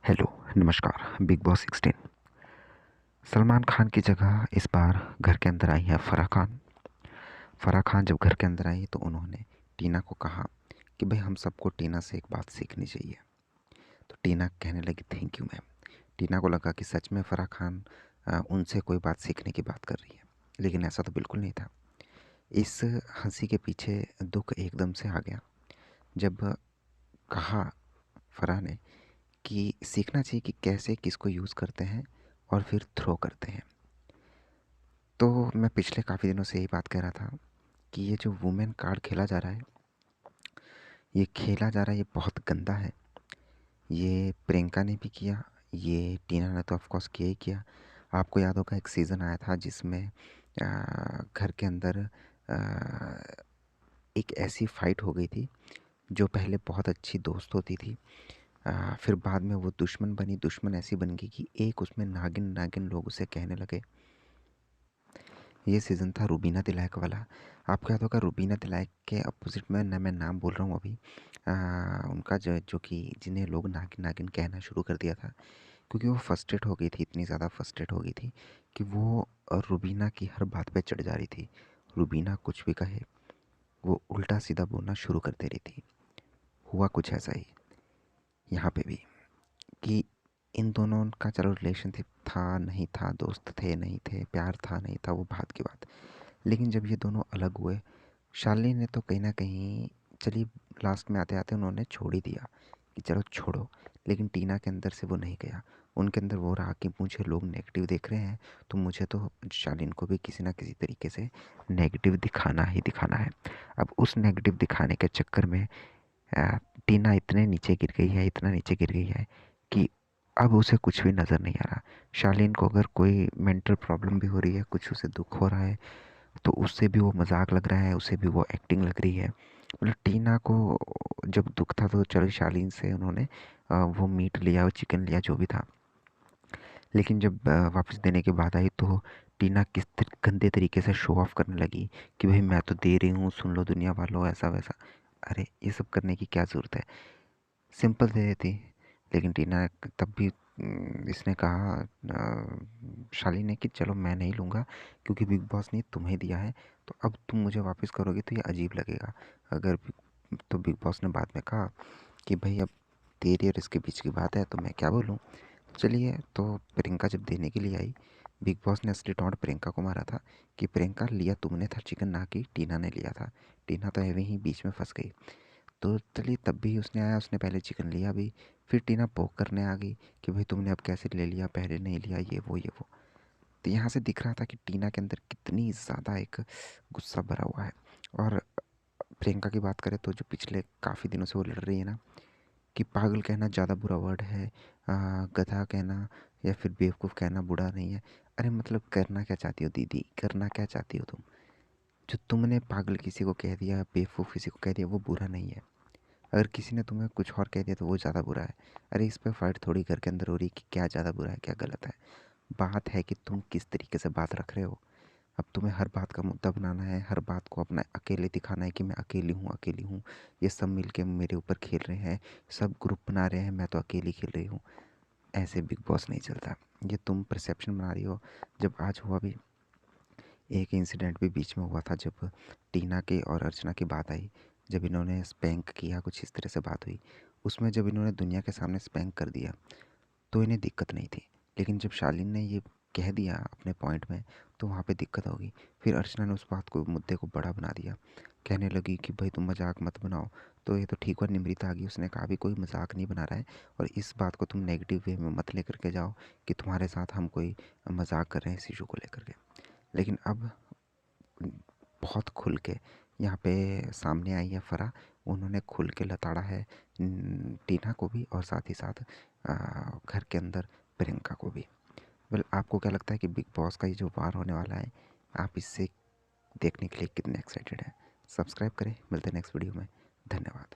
Hello, नमस्कार। Big boss 16 Salman Khan की जगह इस बार घर के अंदर आई है फ़राह खान। फ़राह खान जब घर के अंदर आई तो उन्होंने टीना को कहा कि भाई हम सबको टीना से एक बात सीखनी चाहिए। तो टीना कहने लगी थैंक यू मैम। टीना को लगा कि सच में फ़राह खान उनसे कोई बात सीखने की बात कर रही है, लेकिन ऐसा तो बिल्कुल नहीं था। इस हंसी के पीछे दुख एकदम से आ गया जब कहा फ़राह ने कि सीखना चाहिए कि कैसे किसको यूज़ करते हैं और फिर थ्रो करते हैं। तो मैं पिछले काफ़ी दिनों से यही बात कह रहा था कि ये जो वुमेन कार्ड खेला जा रहा है, ये बहुत गंदा है। ये प्रियंका ने भी किया, ये टीना ने तो ऑफ कोर्स किया ही किया। आपको याद होगा एक सीज़न आया था जिसमें घर के अंदर एक ऐसी फाइट हो गई थी जो पहले बहुत अच्छी दोस्त होती थी, फिर बाद में वो दुश्मन बनी। दुश्मन ऐसी बन गई कि एक उसमें नागिन नागिन लोग उसे कहने लगे। ये सीज़न था रूबीना तिलैक वाला। आपको याद होगा रूबीना तिलैक के अपोजिट में ना मैं नाम बोल रहा हूँ अभी, उनका जो कि जिन्हें लोग नागिन नागिन कहना शुरू कर दिया था क्योंकि वो फ्रस्ट्रेट हो गई थी, इतनी ज़्यादा फ्रस्ट्रेट हो गई थी कि वो रूबीना की हर बात पे चढ़ जा रही थी। रूबीना कुछ भी कहे वो उल्टा सीधा बोलना शुरू कर दे रही थी। हुआ कुछ ऐसा ही यहाँ पे भी कि इन दोनों का चलो रिलेशनशिप था नहीं था, दोस्त थे नहीं थे, प्यार था नहीं था, वो बात की बात। लेकिन जब ये दोनों अलग हुए, शालिनी ने तो कहीं ना कहीं चलिए लास्ट में आते आते उन्होंने छोड़ ही दिया कि चलो छोड़ो, लेकिन टीना के अंदर से वो नहीं गया। उनके अंदर वो रहा कि मुझे लोग नेगेटिव देख रहे हैं तो मुझे तो शालिनी को भी किसी ना किसी तरीके से नेगेटिव दिखाना ही दिखाना है। अब उस नेगेटिव दिखाने के चक्कर में टीना इतने नीचे गिर गई है, इतना नीचे गिर गई है कि अब उसे कुछ भी नज़र नहीं आ रहा। शालीन को अगर कोई मेंटल प्रॉब्लम भी हो रही है, कुछ उसे दुख हो रहा है, तो उससे भी वो मजाक लग रहा है, उसे भी वो एक्टिंग लग रही है। मतलब टीना को जब दुख था तो चलो शालीन से उन्होंने वो मीट लिया, वो चिकन लिया, जो भी था। लेकिन जब वापस देने की बात आई तो टीना गंदे तरीके से शो ऑफ करने लगी कि भाई मैं तो दे रही हूँ, सुन लो दुनिया वालों, ऐसा वैसा। अरे ये सब करने की क्या ज़रूरत है, सिंपल दे देती। लेकिन टीना तब भी इसने कहा शाली ने कि चलो मैं नहीं लूँगा क्योंकि बिग बॉस ने तुम्हें दिया है, तो अब तुम मुझे वापस करोगे तो ये अजीब लगेगा। अगर तो बिग बॉस ने बाद में कहा कि भाई अब तेरी और इसके बीच की बात है तो मैं क्या बोलूँ। चलिए, तो प्रियंका जब देने के लिए आई, बिग बॉस ने असली टॉन्ट प्रियंका को मारा था कि प्रियंका लिया तुमने था चिकन, ना कि टीना ने लिया था। टीना तो एवं ही बीच में फंस गई। तो चलिए तब भी उसने आया, उसने पहले चिकन लिया भी, फिर टीना पोक करने आ गई कि भाई तुमने अब कैसे ले लिया, पहले नहीं लिया, ये वो। तो यहाँ से दिख रहा था कि टीना के अंदर कितनी ज़्यादा एक गुस्सा भरा हुआ है। और प्रियंका की बात करें तो जो पिछले काफ़ी दिनों से वो लड़ रही है ना कि पागल कहना ज़्यादा बुरा वर्ड है, गधा कहना या फिर बेवकूफ़ कहना बुरा नहीं है। अरे मतलब करना क्या चाहती हो दीदी, करना क्या चाहती हो तुम? जो तुमने पागल किसी को कह दिया, बेवकूफ़ किसी को कह दिया, वो बुरा नहीं है। अगर किसी ने तुम्हें कुछ और कह दिया तो वो ज़्यादा बुरा है। अरे इस पे फाइट थोड़ी घर के अंदर हो रही कि क्या ज़्यादा बुरा है, क्या गलत है। बात है कि तुम किस तरीके से बात रख रहे हो। अब तुम्हें हर बात का मुद्दा बनाना है, हर बात को अपना अकेले दिखाना है कि मैं अकेली हूँ, अकेली हूँ, ये सब मिलके मेरे ऊपर खेल रहे हैं, सब ग्रुप बना रहे हैं, मैं तो अकेली खेल रही हूँ। ऐसे बिग बॉस नहीं चलता। ये तुम परसेप्शन बना रही हो। जब आज हुआ भी एक इंसिडेंट भी बीच में हुआ था जब टीना की और अर्चना की बात आई, जब इन्होंने स्पैंक किया, कुछ इस तरह से बात हुई। उसमें जब इन्होंने दुनिया के सामने स्पैंक कर दिया तो इन्हें दिक्कत नहीं थी, लेकिन जब शालीन ने ये कह दिया अपने पॉइंट में तो वहाँ पे दिक्कत होगी। फिर अर्चना ने उस बात को, मुद्दे को बड़ा बना दिया, कहने लगी कि भाई तुम मजाक मत बनाओ। तो ये तो ठीक हुआ, निमृता आ गई, उसने कहा भी कोई मजाक नहीं बना रहा है और इस बात को तुम नेगेटिव वे में मत लेकर के जाओ कि तुम्हारे साथ हम कोई मजाक कर रहे हैं इस इशू को लेकर के। लेकिन अब बहुत खुल के यहाँ पे सामने आई है फ़राह। उन्होंने खुल के लताड़ा है टीना को भी और साथ ही साथ घर के अंदर प्रियंका को भी। वेल, आपको क्या लगता है कि बिग बॉस का ये जो वार होने वाला है, आप इससे देखने के लिए कितने एक्साइटेड हैं? सब्सक्राइब करें, मिलते हैं नेक्स्ट वीडियो में। धन्यवाद।